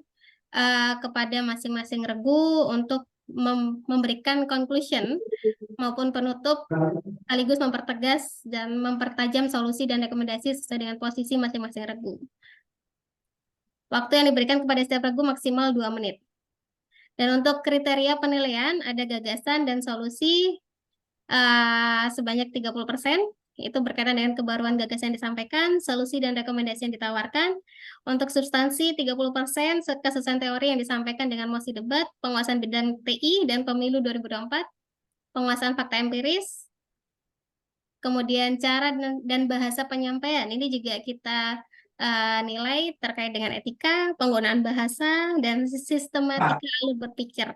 kepada masing-masing regu untuk memberikan conclusion maupun penutup, sekaligus mempertegas dan mempertajam solusi dan rekomendasi sesuai dengan posisi masing-masing regu. Waktu yang diberikan kepada setiap regu maksimal 2 menit. Dan untuk kriteria penilaian ada gagasan dan solusi sebanyak 30%. Itu berkaitan dengan kebaruan gagasan yang disampaikan, solusi dan rekomendasi yang ditawarkan. Untuk substansi 30% kesesuaian teori yang disampaikan dengan mosi debat, penguasaan bidang TI dan pemilu 2024, penguasaan fakta empiris, kemudian cara dan bahasa penyampaian. Ini juga kita nilai terkait dengan etika, penggunaan bahasa, dan sistematika lalu berpikir.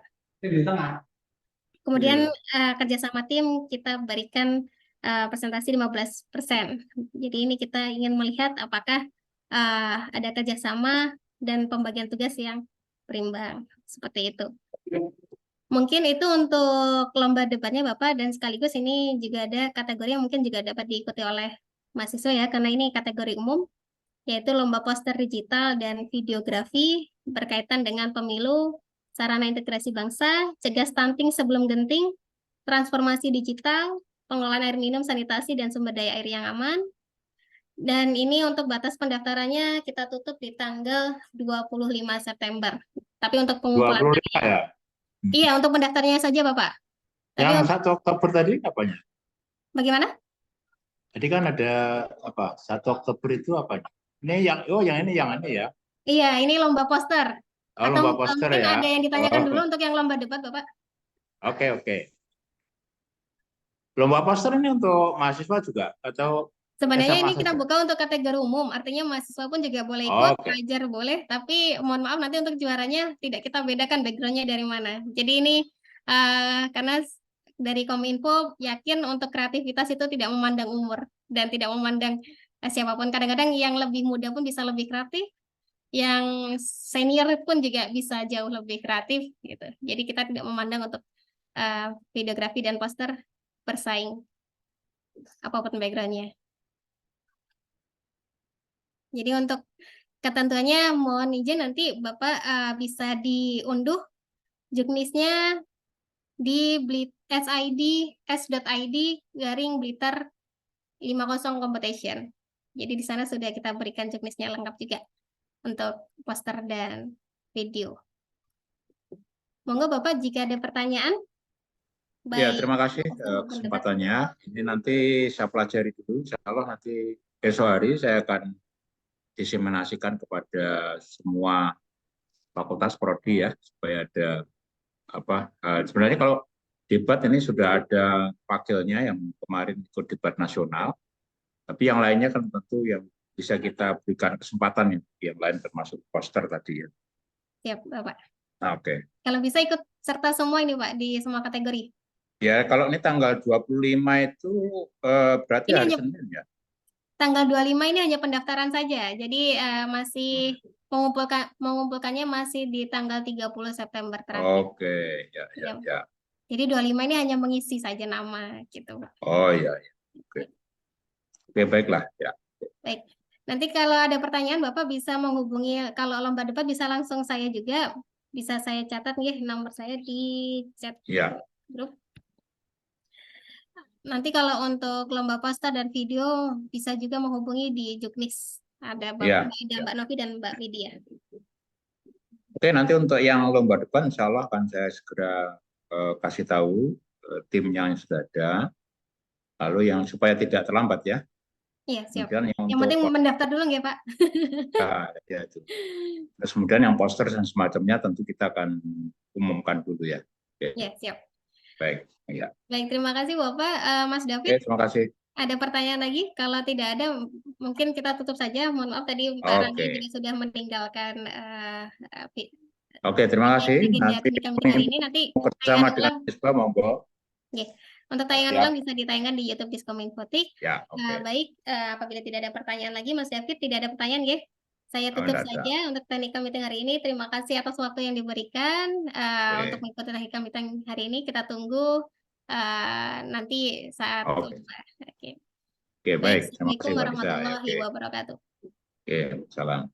Kemudian kerjasama tim kita berikan presentasi 15%. Jadi ini kita ingin melihat apakah ada kerjasama dan pembagian tugas yang berimbang. Seperti itu. Mungkin itu untuk lomba debatnya Bapak, dan sekaligus ini juga ada kategori yang mungkin juga dapat diikuti oleh mahasiswa ya, karena ini kategori umum, yaitu lomba poster digital dan videografi berkaitan dengan pemilu, sarana integrasi bangsa, cegah stunting sebelum genting, transformasi digital, pengelolaan air minum, sanitasi, dan sumber daya air yang aman. Dan ini untuk batas pendaftarannya kita tutup di tanggal 25 September. Tapi untuk pengumpulan 25 ya? Iya, untuk pendaftarnya saja, Bapak. Tapi Yang 1 Oktober tadi apanya? Bagaimana? Jadi kan ada apa? 1 Oktober itu apa? Ini yang yang ini ya. Iya, ini lomba poster. Oh, Atau lomba poster mungkin ya. ada yang ditanyakan dulu Oh, untuk yang lomba debat, Bapak? oke. Lomba poster ini untuk mahasiswa juga atau Sebenarnya SMA ini kita saja? buka untuk kategori umum, artinya mahasiswa pun juga boleh ikut, Oke. pelajar boleh, tapi mohon maaf nanti untuk juaranya tidak kita bedakan backgroundnya dari mana. Jadi ini karena dari Kominfo yakin untuk kreativitas itu tidak memandang umur dan tidak memandang siapapun. Kadang-kadang yang lebih muda pun bisa lebih kreatif, yang senior pun juga bisa jauh lebih kreatif gitu. Jadi kita tidak memandang untuk videografi dan poster bersaing apapun backgroundnya. Jadi untuk ketentuannya mohon izin nanti Bapak bisa diunduh juknisnya di s.id/Blitar 50 competition. Jadi di sana sudah kita berikan juknisnya lengkap juga untuk poster dan video. Monggo Bapak jika ada pertanyaan. Ya, Baik. terima kasih Pendapat. kesempatannya. Ini nanti saya pelajari dulu. Insya Allah nanti esok hari saya akan diseminasikan kepada semua fakultas prodi ya, supaya ada apa. Sebenarnya kalau debat ini sudah ada wakilnya yang kemarin ikut debat nasional, tapi yang lainnya kan tentu yang bisa kita berikan kesempatan yang lain termasuk poster tadi ya. Siap, Bapak. Oke. Kalau bisa ikut serta semua ini Pak di semua kategori. Ya, kalau ini tanggal 25 itu berarti Ini hari hanya Senin ya? tanggal 25 ini hanya pendaftaran saja. Jadi masih mengumpulkannya masih di tanggal 30 September terakhir. Oke, ya. Jadi 25 ini hanya mengisi saja nama gitu, Pak. Oh iya. Oke, baiklah ya. Baik. Nanti kalau ada pertanyaan Bapak bisa menghubungi, kalau lomba debat bisa langsung saya juga, bisa saya catat nih nomor saya di chat Ya. grup. Nanti kalau untuk lomba poster dan video bisa juga menghubungi di Juknis. Ada Ya. Mbak Novi dan Mbak Lydia. Oke, nanti untuk yang lomba depan insya Allah akan saya segera kasih tahu timnya yang sudah ada. Lalu yang supaya tidak terlambat ya. Iya, siap. Kemudian yang Yang penting mendaftar dulu nggak, Pak? ya, itu. Terus kemudian yang poster dan semacamnya tentu kita akan umumkan dulu ya. Oke. Iya, siap. Baik, ya. Baik, terima kasih Bapak. Mas Oke, David, terima kasih. ada pertanyaan lagi? Kalau tidak ada, mungkin kita tutup saja. Mohon maaf tadi Pak Rangga juga sudah meninggalkan Oke, terima kasih. agenda Nanti kami hari ini. Nanti bersama tayangan dengan ulang. siswa monggo. Untuk tayangan Siap. ulang bisa ditayangkan di YouTube Diskominfotik. Ya, oke. Baik, apabila tidak ada pertanyaan lagi, Mas David, tidak ada pertanyaan, ya? Saya tutup saja untuk teknik meeting hari ini. Terima kasih atas waktu yang diberikan untuk mengikuti teknik meeting hari ini. Kita tunggu nanti saat Oke, baik. Terima Assalamualaikum kasih, Pak Lisa. warahmatullahi wabarakatuh. Oke, salam.